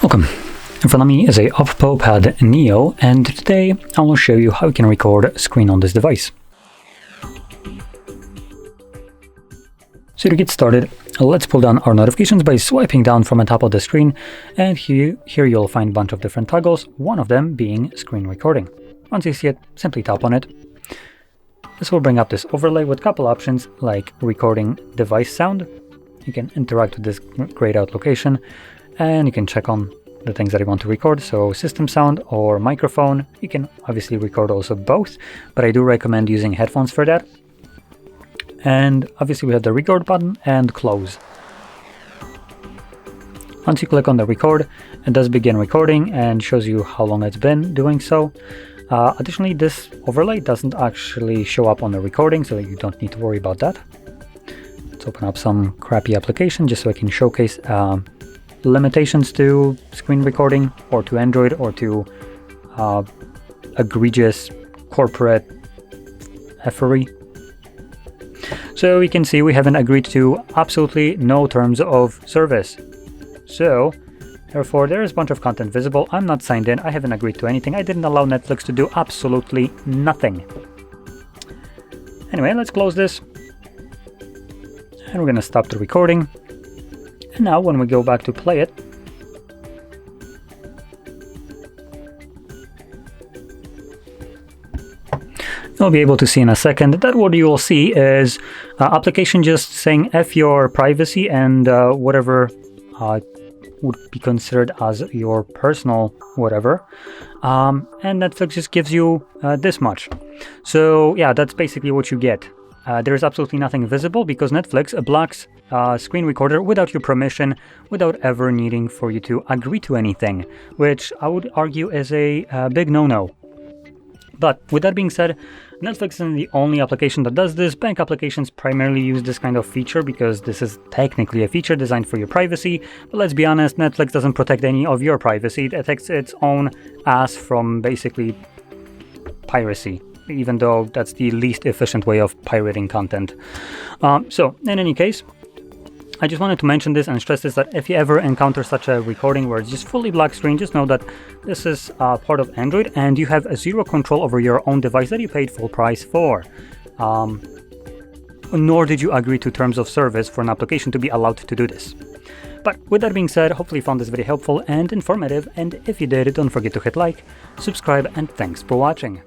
Welcome! In front of me is a OPPO Pad Neo, and today I will show you how you can record a screen on this device. So to get started, let's pull down our notifications by swiping down from the top of the screen, and here you'll find a bunch of different toggles, one of them being screen recording. Once you see it, simply tap on it. This will bring up this overlay with a couple options like recording device sound. You can interact with this grayed out location, and you can check on the things that you want to record, so system sound or microphone. You can obviously record also both, but I do recommend using headphones for that. And obviously we have the record button and close. Once you click on the record, it does begin recording and shows you how long it's been doing so. Additionally, this overlay doesn't actually show up on the recording, so you don't need to worry about that. Let's open up some crappy application just so I can showcase limitations to screen recording, or to Android, or to egregious corporate effery. So you can see we haven't agreed to absolutely no terms of service. So therefore there is a bunch of content visible. I'm not signed in, I haven't agreed to anything, I didn't allow Netflix to do absolutely nothing. Anyway, let's close this. And we're gonna stop the recording. And now when we go back to play it, you'll be able to see in a second that what you will see is application just saying F your privacy and whatever would be considered as your personal whatever. And Netflix just gives you this much. So yeah, that's basically what you get. There's absolutely nothing visible because Netflix blocks screen recorder without your permission, without ever needing for you to agree to anything, which I would argue is a big no-no. But with that being said, Netflix isn't the only application that does this. Bank applications primarily use this kind of feature because this is technically a feature designed for your privacy. But let's be honest, Netflix doesn't protect any of your privacy. It protects its own ass from basically piracy, even though that's the least efficient way of pirating content. So in any case, I just wanted to mention this and stress this, that if you ever encounter such a recording where it's just fully black screen, just know that this is part of Android and you have zero control over your own device that you paid full price for. Nor did you agree to terms of service for an application to be allowed to do this. But with that being said, hopefully you found this video helpful and informative, and if you did, don't forget to hit like, subscribe, and thanks for watching.